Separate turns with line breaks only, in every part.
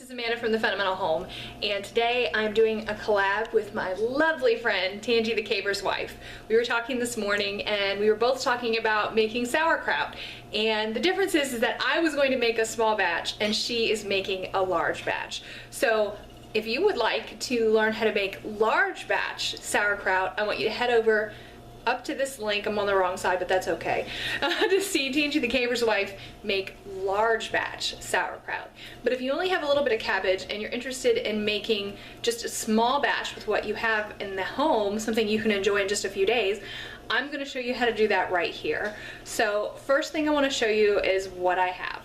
This is Amanda from The Fundamental Home, and today I'm doing a collab with my lovely friend, Tangi the Caber's wife. We were talking this morning, and we were both talking about making sauerkraut. And the difference is that I was going to make a small batch, and she is making a large batch. So if you would like to learn how to make large batch sauerkraut, I want you to head over up to this link. I'm on the wrong side, but that's okay. To see Tangi the Caber's wife make large batch sauerkraut. But if you only have a little bit of cabbage and you're interested in making just a small batch with what you have in the home, something you can enjoy in just a few days, I'm going to show you how to do that right here. So first thing I want to show you is what I have.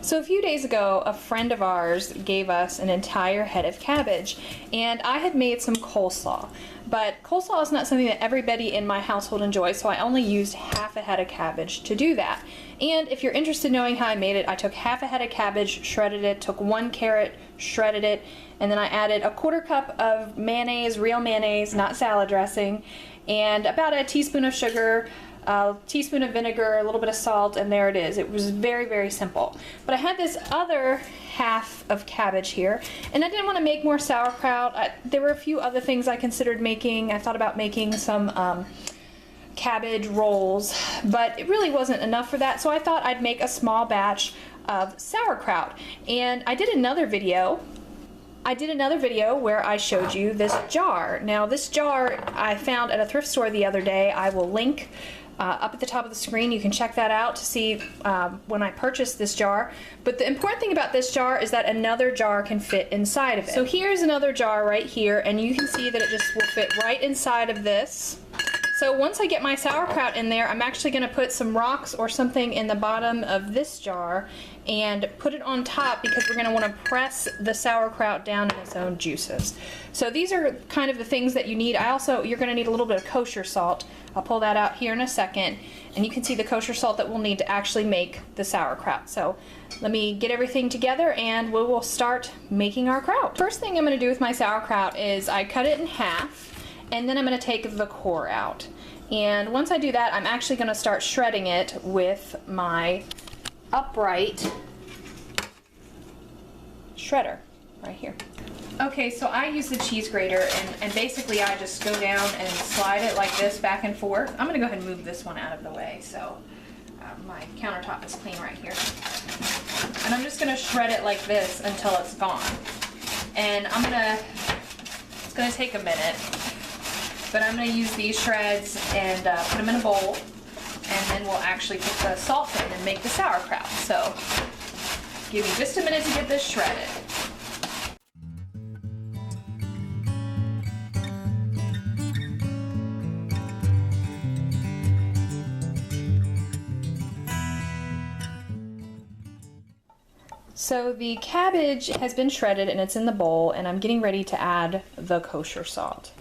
So a few days ago, a friend of ours gave us an entire head of cabbage, and I had made some coleslaw. But coleslaw is not something that everybody in my household enjoys, so I only used half a head of cabbage to do that. And if you're interested in knowing how I made it, I took half a head of cabbage, shredded it, took 1 carrot, shredded it, and then I added a 1/4 cup of mayonnaise, real mayonnaise, not salad dressing, and about a teaspoon of sugar, a teaspoon of vinegar, a little bit of salt, and there it is. It was very, very simple. But I had this other half of cabbage here, and I didn't want to make more sauerkraut. There were a few other things I considered making. I thought about making some cabbage rolls, but it really wasn't enough for that, so I thought I'd make a small batch of sauerkraut. And I did another video where I showed you this jar. Now this jar I found at a thrift store the other day. I will link up at the top of the screen. You can check that out to see when I purchased this jar. But the important thing about this jar is that another jar can fit inside of it. So here's another jar right here, and you can see that it just will fit right inside of this. So once I get my sauerkraut in there, I'm actually going to put some rocks or something in the bottom of this jar and put it on top, because we're going to want to press the sauerkraut down in its own juices. So these are kind of the things that you need. You're going to need a little bit of kosher salt. I'll pull that out here in a second, and you can see the kosher salt that we'll need to actually make the sauerkraut. So let me get everything together and we will start making our kraut. First thing I'm going to do with my sauerkraut is I cut it in half, and then I'm going to take the core out. And once I do that, I'm actually going to start shredding it with my upright shredder right here. Okay, so I use the cheese grater, and basically I just go down and slide it like this back and forth. I'm going to go ahead and move this one out of the way so my countertop is clean right here. And I'm just going to shred it like this until it's gone. And it's going to take a minute. But I'm going to use these shreds and put them in a bowl, and then we'll actually put the salt in and make the sauerkraut. So give me just a minute to get this shredded. So the cabbage has been shredded and it's in the bowl, and I'm getting ready to add the kosher salt.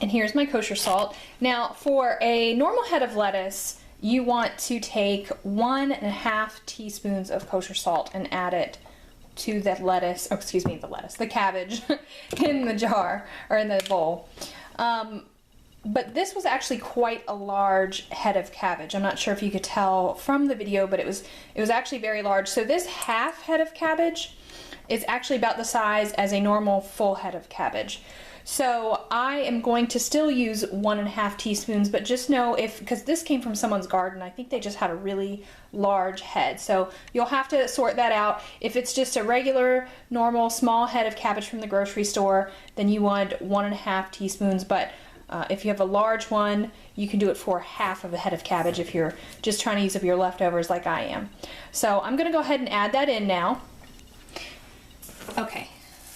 And here's my kosher salt. Now, for a normal head of lettuce, you want to take 1.5 teaspoons of kosher salt and add it to the lettuce, oh, excuse me, the cabbage in the jar, or in the bowl. But this was actually quite a large head of cabbage. I'm not sure if you could tell from the video, but it was actually very large. So this half head of cabbage is actually about the size as a normal full head of cabbage. So I am going to still use 1.5 teaspoons, but just know because this came from someone's garden, I think they just had a really large head. So you'll have to sort that out. If it's just a regular, normal, small head of cabbage from the grocery store, then you want 1.5 teaspoons. But if you have a large one, you can do it for half of a head of cabbage if you're just trying to use up your leftovers like I am. So I'm going to go ahead and add that in now. Okay,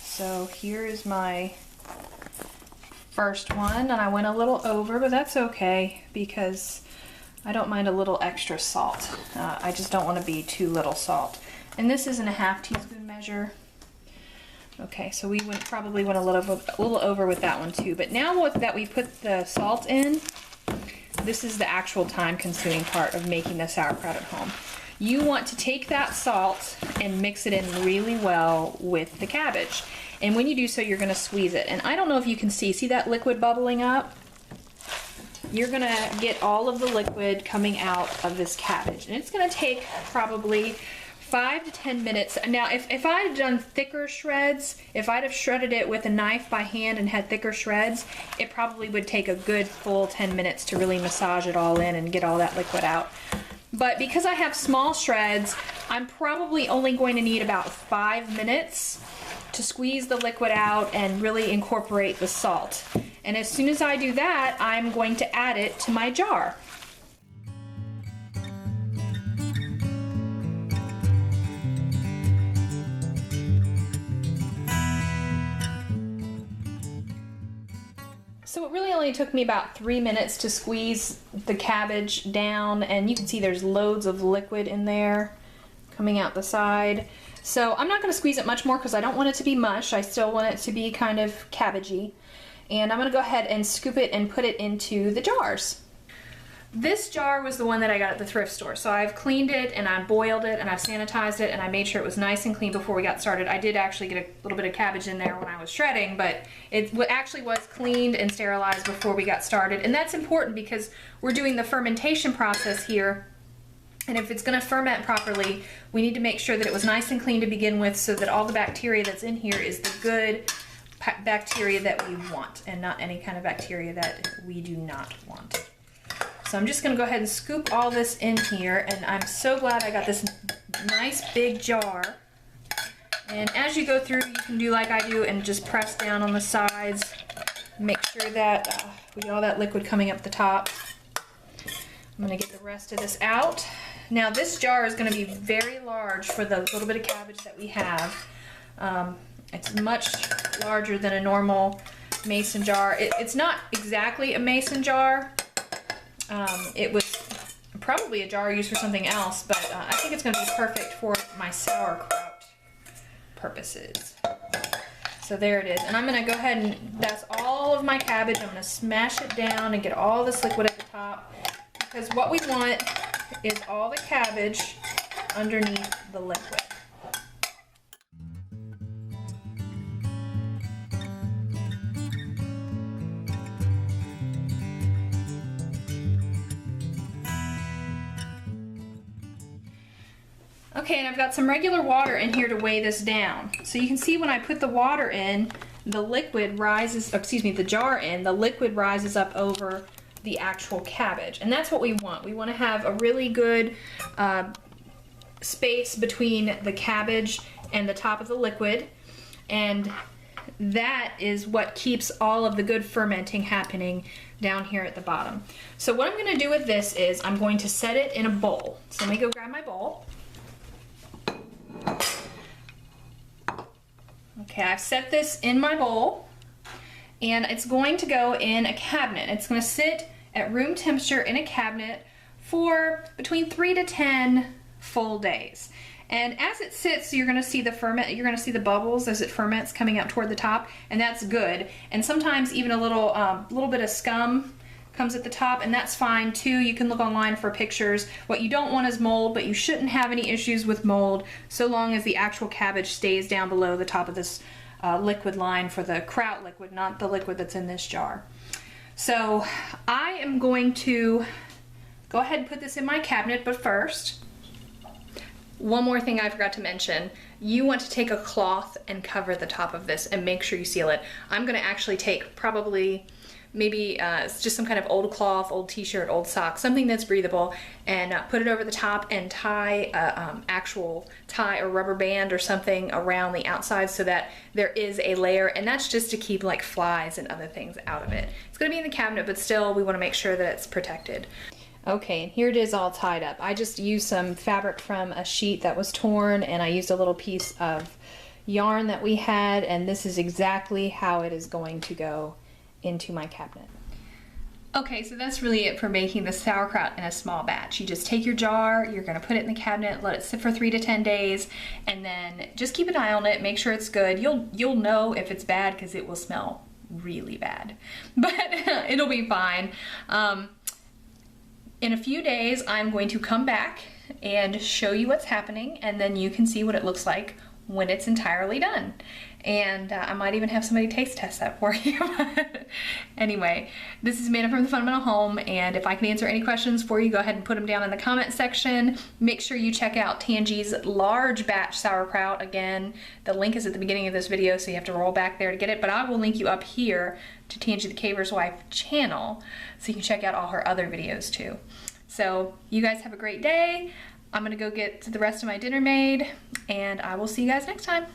so here is my first one, and I went a little over, but that's okay because I don't mind a little extra salt. I just don't want to be too little salt. And this is in a 1/2 teaspoon measure. Okay, so we probably went a little over with that one too. But now that we put the salt in, this is the actual time-consuming part of making the sauerkraut at home. You want to take that salt and mix it in really well with the cabbage. And when you do so, you're going to squeeze it. And I don't know if you can see that liquid bubbling up? You're going to get all of the liquid coming out of this cabbage. And it's going to take probably 5 to 10 minutes. Now, if I had done thicker shreds, if I'd have shredded it with a knife by hand and had thicker shreds, it probably would take a good full 10 minutes to really massage it all in and get all that liquid out. But because I have small shreds, I'm probably only going to need about 5 minutes to squeeze the liquid out and really incorporate the salt. And as soon as I do that, I'm going to add it to my jar. So it really only took me about 3 minutes to squeeze the cabbage down, and you can see there's loads of liquid in there coming out the side. So I'm not going to squeeze it much more because I don't want it to be mush. I still want it to be kind of cabbagey. And I'm going to go ahead and scoop it and put it into the jars. This jar was the one that I got at the thrift store. So I've cleaned it and I boiled it and I've sanitized it and I made sure it was nice and clean before we got started. I did actually get a little bit of cabbage in there when I was shredding, but it actually was cleaned and sterilized before we got started. And that's important because we're doing the fermentation process here. And if it's going to ferment properly, we need to make sure that it was nice and clean to begin with so that all the bacteria that's in here is the good bacteria that we want and not any kind of bacteria that we do not want. So I'm just going to go ahead and scoop all this in here, and I'm so glad I got this nice big jar. And as you go through, you can do like I do and just press down on the sides. Make sure that we get all that liquid coming up the top. I'm going to get the rest of this out. Now this jar is going to be very large for the little bit of cabbage that we have. It's much larger than a normal mason jar. It's not exactly a mason jar. It was probably a jar used for something else, but I think it's going to be perfect for my sauerkraut purposes. So there it is. And I'm going to go ahead and that's all of my cabbage. I'm going to smash it down and get all this liquid at the top, because what we want is all the cabbage underneath the liquid. Okay, and I've got some regular water in here to weigh this down. So you can see when I put the water in, the liquid rises, excuse me, the jar in, the liquid rises up over the actual cabbage. And that's what we want. We want to have a really good space between the cabbage and the top of the liquid. And that is what keeps all of the good fermenting happening down here at the bottom. So what I'm going to do with this is I'm going to set it in a bowl. So let me go grab my bowl. Okay, I've set this in my bowl, and it's going to go in a cabinet. It's going to sit at room temperature in a cabinet for between 3 to 10 full days. And as it sits, you're going to see the ferment, you're going to see the bubbles as it ferments coming out toward the top, and that's good. And sometimes even a little bit of scum comes at the top, and that's fine too. You can look online for pictures. What you don't want is mold, but you shouldn't have any issues with mold so long as the actual cabbage stays down below the top of this liquid line for the kraut liquid, not the liquid that's in this jar. So I am going to go ahead and put this in my cabinet, but first, one more thing I forgot to mention. You want to take a cloth and cover the top of this and make sure you seal it. I'm going to actually take probably maybe just some kind of old cloth, old t-shirt, old sock, something that's breathable, and put it over the top and tie actual tie or rubber band or something around the outside so that there is a layer, and that's just to keep like flies and other things out of it. It's going to be in the cabinet, but still we want to make sure that it's protected. Okay, and here it is all tied up. I just used some fabric from a sheet that was torn, and I used a little piece of yarn that we had, and this is exactly how it is going to go into my cabinet. Okay, so that's really it for making the sauerkraut in a small batch. You just take your jar, you're going to put it in the cabinet, let it sit for 3 to 10 days, and then just keep an eye on it, make sure it's good. You'll know if it's bad because it will smell really bad, but it'll be fine. In a few days, I'm going to come back and show you what's happening, and then you can see what it looks like when it's entirely done. And I might even have somebody taste test that for you. Anyway, this is Amanda from the Fundamental Home, and if I can answer any questions for you, go ahead and put them down in the comment section. Make sure you check out Tangi's large batch sauerkraut. Again, the link is at the beginning of this video, so you have to roll back there to get it, but I will link you up here to Tangi the Caver's Wife channel, so you can check out all her other videos too. So you guys have a great day. I'm gonna go get the rest of my dinner made, and I will see you guys next time.